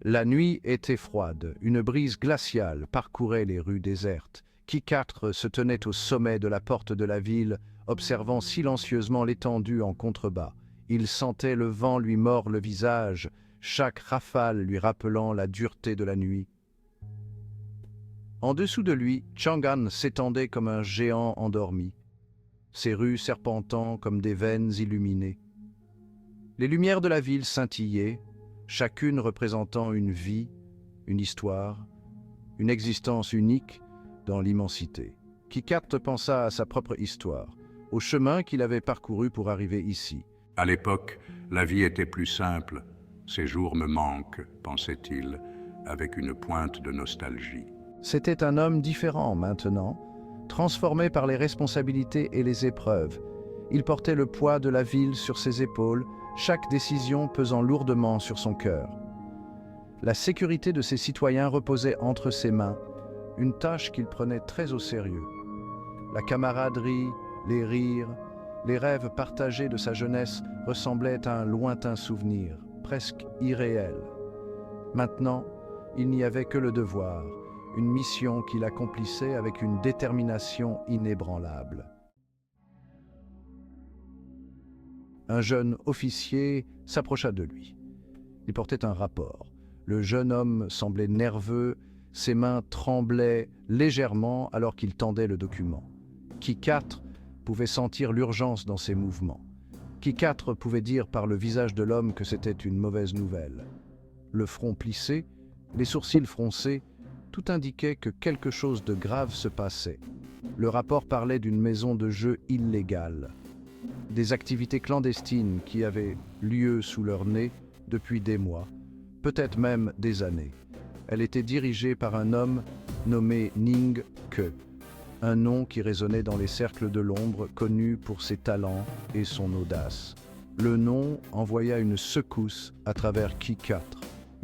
La nuit était froide, une brise glaciale parcourait les rues désertes. Ki-4 se tenait au sommet de la porte de la ville, observant silencieusement l'étendue en contrebas. Il sentait le vent lui mordre le visage, chaque rafale lui rappelant la dureté de la nuit. En dessous de lui, Chang'an s'étendait comme un géant endormi, ses rues serpentant comme des veines illuminées. Les lumières de la ville scintillaient, chacune représentant une vie, une histoire, une existence unique dans l'immensité. Ki-4 pensa à sa propre histoire, au chemin qu'il avait parcouru pour arriver ici. À l'époque, la vie était plus simple. Ces jours me manquent, pensait-il, avec une pointe de nostalgie. C'était un homme différent maintenant, transformé par les responsabilités et les épreuves. Il portait le poids de la ville sur ses épaules, chaque décision pesant lourdement sur son cœur. La sécurité de ses citoyens reposait entre ses mains, une tâche qu'il prenait très au sérieux. La camaraderie, les rires, les rêves partagés de sa jeunesse ressemblaient à un lointain souvenir, presque irréel. Maintenant, il n'y avait que le devoir, une mission qu'il accomplissait avec une détermination inébranlable. Un jeune officier s'approcha de lui. Il portait un rapport. Le jeune homme semblait nerveux, ses mains tremblaient légèrement alors qu'il tendait le document. Ki-4 pouvait sentir l'urgence dans ses mouvements. Ki-4 pouvait dire par le visage de l'homme que c'était une mauvaise nouvelle. Le front plissé, les sourcils froncés, tout indiquait que quelque chose de grave se passait. Le rapport parlait d'une maison de jeu illégale, des activités clandestines qui avaient lieu sous leur nez depuis des mois, peut-être même des années. Elle était dirigée par un homme nommé Ning Ke, un nom qui résonnait dans les cercles de l'ombre, connu pour ses talents et son audace. Le nom envoya une secousse à travers Ki-4.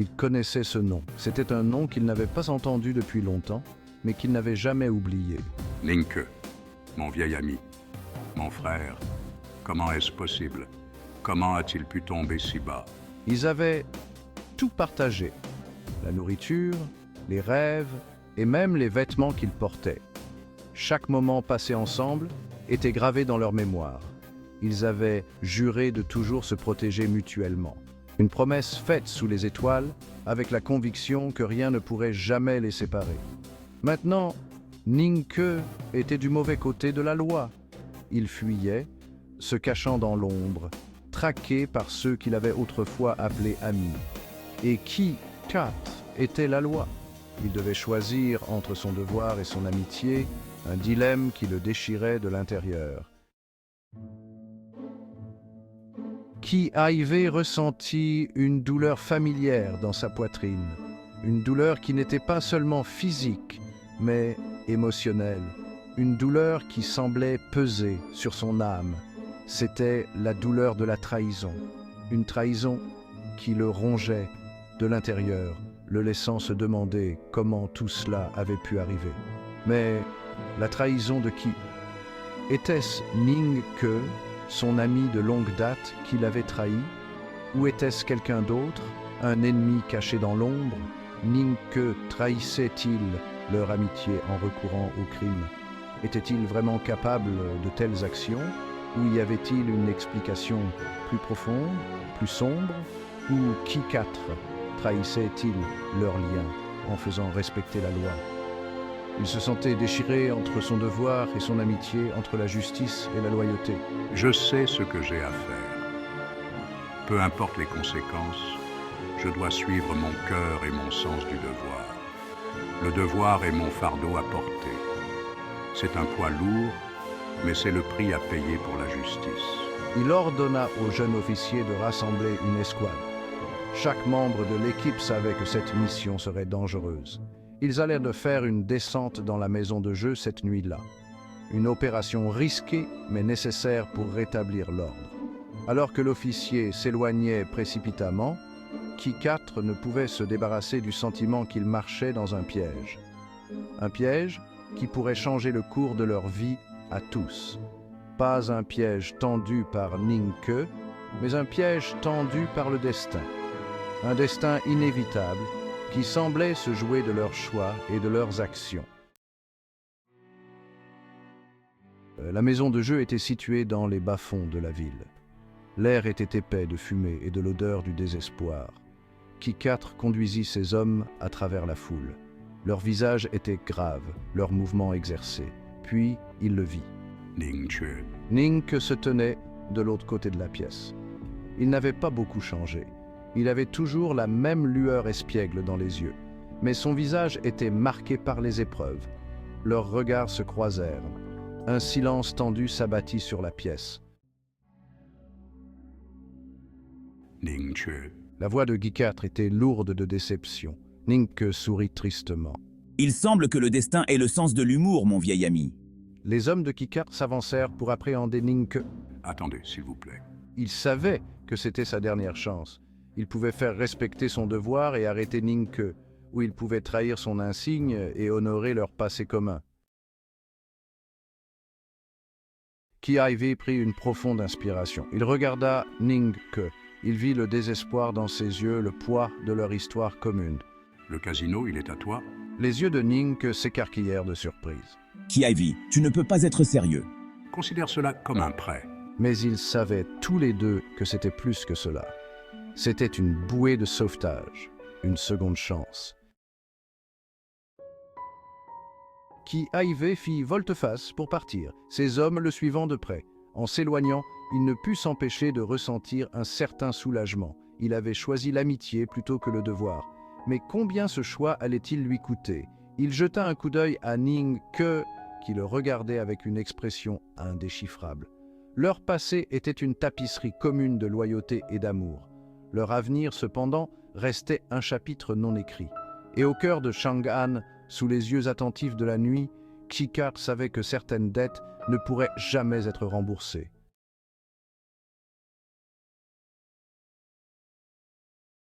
Il connaissait ce nom. C'était un nom qu'il n'avait pas entendu depuis longtemps, mais qu'il n'avait jamais oublié. Linke, mon vieil ami, mon frère, comment est-ce possible? Comment a-t-il pu tomber si bas? Ils avaient tout partagé. La nourriture, les rêves et même les vêtements qu'ils portaient. Chaque moment passé ensemble était gravé dans leur mémoire. Ils avaient juré de toujours se protéger mutuellement. Une promesse faite sous les étoiles, avec la conviction que rien ne pourrait jamais les séparer. Maintenant, Ning Ke était du mauvais côté de la loi. Il fuyait, se cachant dans l'ombre, traqué par ceux qu'il avait autrefois appelés amis. Et Ki-4 était la loi. Il devait choisir entre son devoir et son amitié, un dilemme qui le déchirait de l'intérieur. Ki-4 ressentit une douleur familière dans sa poitrine, une douleur qui n'était pas seulement physique, mais émotionnelle, une douleur qui semblait peser sur son âme. C'était la douleur de la trahison, une trahison qui le rongeait de l'intérieur, le laissant se demander comment tout cela avait pu arriver. Mais la trahison de qui? Était-ce Ning Ke, son ami de longue date, qui l'avait trahi? Ou était-ce quelqu'un d'autre, un ennemi caché dans l'ombre? Ning Ke trahissait-il leur amitié en recourant au crime? Était-il vraiment capable de telles actions? Ou y avait-il une explication plus profonde, plus sombre? Ou Ki-4 trahissait-il leur lien en faisant respecter la loi? Il se sentait déchiré entre son devoir et son amitié, entre la justice et la loyauté. Je sais ce que j'ai à faire. Peu importe les conséquences, je dois suivre mon cœur et mon sens du devoir. Le devoir est mon fardeau à porter. C'est un poids lourd, mais c'est le prix à payer pour la justice. Il ordonna au jeune officier de rassembler une escouade. Chaque membre de l'équipe savait que cette mission serait dangereuse. Ils allaient de faire une descente dans la maison de jeu cette nuit-là. Une opération risquée, mais nécessaire pour rétablir l'ordre. Alors que l'officier s'éloignait précipitamment, Ki-4 ne pouvait se débarrasser du sentiment qu'il marchait dans un piège. Un piège qui pourrait changer le cours de leur vie à tous. Pas un piège tendu par Ning Ke, mais un piège tendu par le destin. un destin inévitable qui semblait se jouer de leurs choix et de leurs actions. La maison de jeu était située dans les bas-fonds de la ville. L'air était épais de fumée et de l'odeur du désespoir. Ki-4 conduisit ses hommes à travers la foule. Leurs visages étaient graves, leurs mouvements exercés. Puis, il le vit. Ning-Ke. Ning-Ke se tenait de l'autre côté de la pièce. Il n'avait pas beaucoup changé. Il avait toujours la même lueur espiègle dans les yeux. Mais son visage était marqué par les épreuves. Leurs regards se croisèrent. Un silence tendu s'abattit sur la pièce. Ning-Ke. La voix de Ki-4 était lourde de déception. Ning-Ke sourit tristement. Il semble que le destin ait le sens de l'humour, mon vieil ami. Les hommes de Ki-4 s'avancèrent pour appréhender Ning-Ke. Attendez, s'il vous plaît. Il savait que c'était sa dernière chance. Il pouvait faire respecter son devoir et arrêter Ning-Ke, ou il pouvait trahir son insigne et honorer leur passé commun. Ki-Ivy prit une profonde inspiration. Il regarda Ning-Ke. Il vit le désespoir dans ses yeux, le poids de leur histoire commune. Le casino, il est à toi? Les yeux de Ning-Ke s'écarquillèrent de surprise. Ki-Ivy, tu ne peux pas être sérieux. Considère cela comme un prêt. Mais ils savaient tous les deux que c'était plus que cela. C'était une bouée de sauvetage, une seconde chance. Ki-Ivy fit volte-face pour partir, ses hommes le suivant de près. En s'éloignant, il ne put s'empêcher de ressentir un certain soulagement. Il avait choisi l'amitié plutôt que le devoir. Mais combien ce choix allait-il lui coûter? Il jeta un coup d'œil à Ning-Ke, qui le regardait avec une expression indéchiffrable. Leur passé était une tapisserie commune de loyauté et d'amour. Leur avenir, cependant, restait un chapitre non écrit. Et au cœur de Chang'an, sous les yeux attentifs de la nuit, Ki-4 savait que certaines dettes ne pourraient jamais être remboursées.